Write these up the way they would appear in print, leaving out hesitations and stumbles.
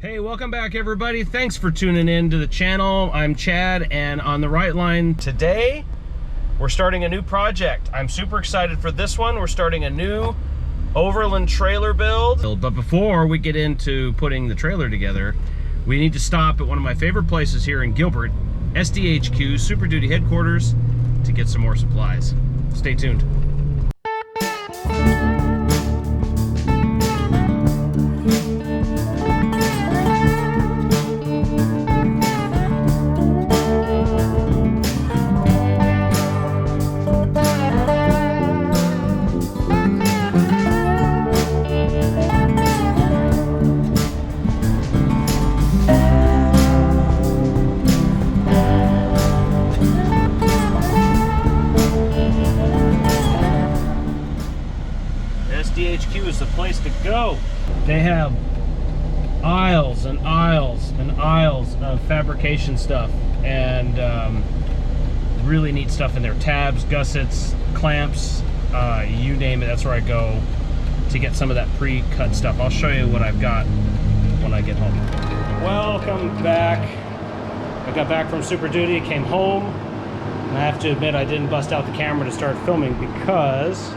Hey, welcome back everybody. Thanks for tuning in to the channel. I'm Chad, and on the right line today, we're starting a new project. I'm super excited for this one. We're starting a new Overland trailer build. But before we get into putting the trailer together, we need to stop at one of my favorite places here in Gilbert, SDHQ, Super Duty headquarters, to get some more supplies. Stay tuned. SDHQ is the place to go. They have aisles and aisles and aisles of fabrication stuff and really neat stuff in there. Tabs, gussets, clamps, you name it. That's where I go to get some of that pre-cut stuff. I'll show you what I've got when I get home. Welcome back. I got back from Super Duty, came home, and I have to admit I didn't bust out the camera to start filming because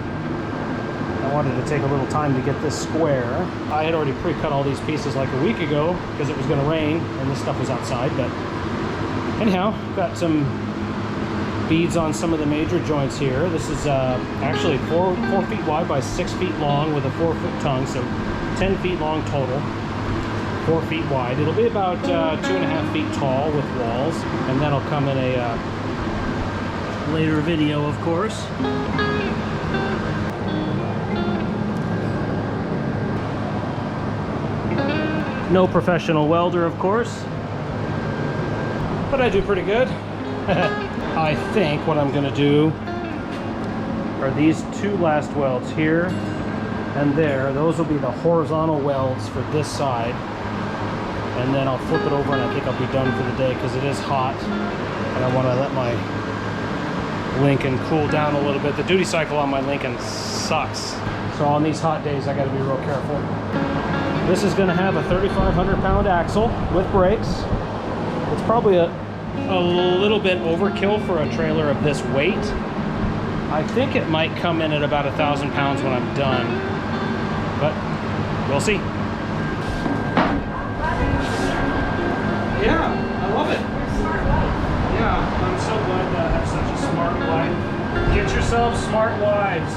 I wanted to take a little time to get this square. I had already pre-cut all these pieces like a week ago because it was going to rain and this stuff was outside, but anyhow, got some beads on some of the major joints here. This is actually 4 feet wide by 6 feet long with a 4-foot tongue, so 10 feet long total, 4 feet wide. It'll be about 2.5 feet tall with walls, and that'll come in a later video, of course. No professional welder, of course, but I do pretty good. I think what I'm going to do are these two last welds here and there. Those will be the horizontal welds for this side, and then I'll flip it over and I think I'll be done for the day because it is hot and I want to let my Lincoln cool down a little bit. The duty cycle on my Lincoln sucks, so on these hot days I got to be real careful. This is going to have a 3,500 pound axle with brakes. It's probably a little bit overkill for a trailer of this weight. I think it might come in at about 1,000 pounds when I'm done, but we'll see. Yeah, I love it. Yeah, I'm so glad to have such a smart wife. Get yourselves smart wives.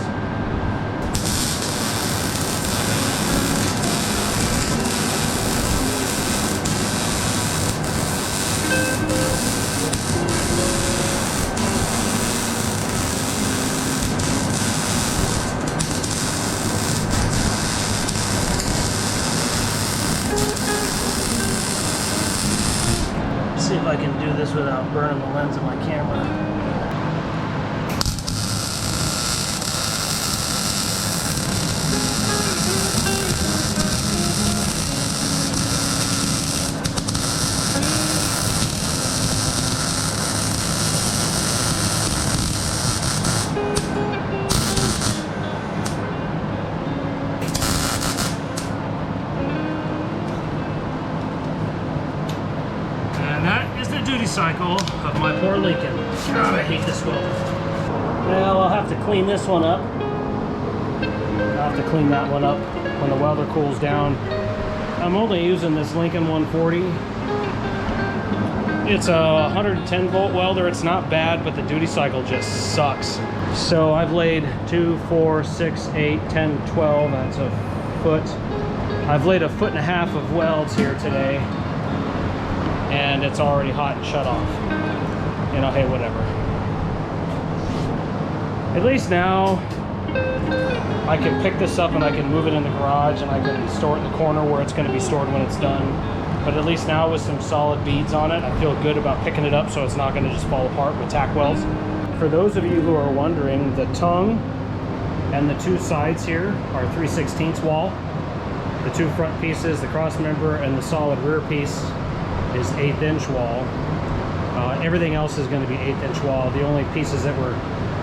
See if I can do this without burning the lens of my camera. Duty cycle of my poor Lincoln. God, I hate this welder. Well, I'll have to clean this one up. I'll have to clean that one up when the welder cools down. I'm only using this Lincoln 140. It's a 110 volt welder. It's not bad, but the duty cycle just sucks. So I've laid 2, 4, 6, 8, 10, 12. That's a foot. I've laid 1.5 feet of welds here today, and it's already hot and shut off. You know, hey, whatever. At least now I can pick this up and I can move it in the garage and I can store it in the corner where it's going to be stored when it's done. But at least now with some solid beads on it, I feel good about picking it up so it's not going to just fall apart with tack welds. For those of you who are wondering, the tongue and the two sides here are 3/16 wall. The two front pieces, the cross member and the solid rear piece, is 1/8 inch wall. Everything else is going to be 1/8 inch wall. The only pieces that were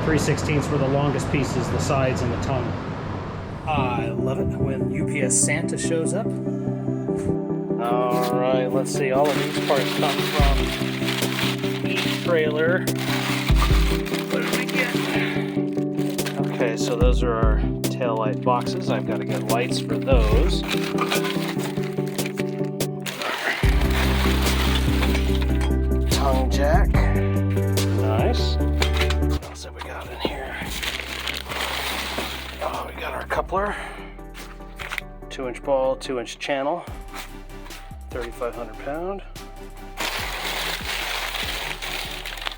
3/16 were the longest pieces, the sides and the tongue. I love it when UPS Santa shows up. All Alright, let's see. All of these parts come from each trailer. What did we get? Okay, so those are our tail light boxes. I've got to get lights for those. Tongue jack. Nice. What else have we got in here? Oh, we got our coupler. 2-inch ball, 2-inch channel. 3,500 pound.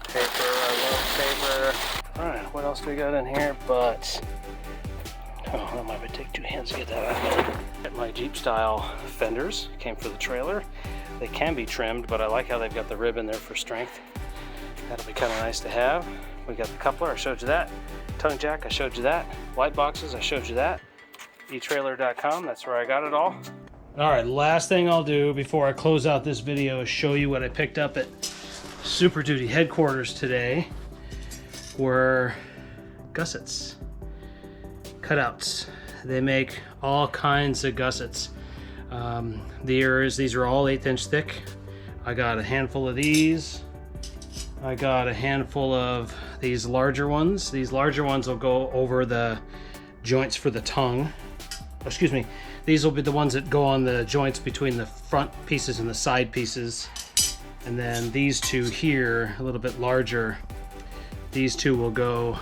Paper, I love paper. Alright, what else do we got in here? But, oh, that might take 2 hands to get that out of there. Get my Jeep style fenders, came for the trailer. They can be trimmed, but I like how they've got the rib in there for strength. That'll be kind of nice to have. We got the coupler, I showed you that. Tongue jack, I showed you that. Light boxes, I showed you that. eTrailer.com, that's where I got it all. Alright, last thing I'll do before I close out this video is show you what I picked up at Super Duty headquarters today were gussets, cutouts. They make all kinds of gussets. These are all 1/8 inch thick. I got a handful of these. I got a handful of these larger ones. These larger ones will go over the joints for the tongue. Excuse me, these will be the ones that go on the joints between the front pieces and the side pieces. And then these two here, a little bit larger, these two will go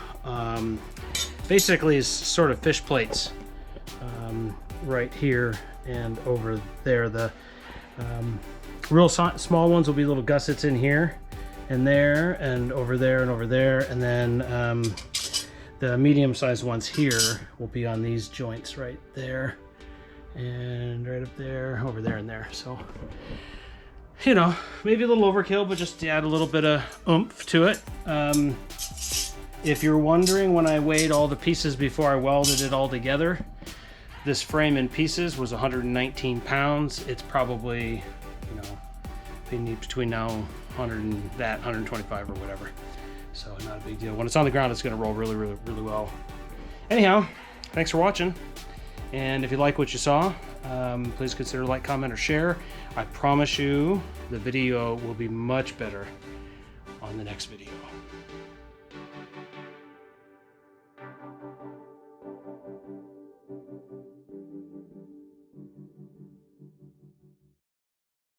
basically as sort of fish plates right here and over there. The real small ones will be little gussets in here and there and over there and over there. And then the medium-sized ones here will be on these joints right there and right up there, over there and there. So, you know, maybe a little overkill, but just to add a little bit of oomph to it. If you're wondering, when I weighed all the pieces before I welded it all together, this frame in pieces was 119 pounds. It's probably, you know, between now 100 and that, 125 or whatever. So not a big deal. When it's on the ground, it's going to roll really, really, really well. Anyhow, thanks for watching. And if you like what you saw, please consider like, comment, or share. I promise you the video will be much better on the next video.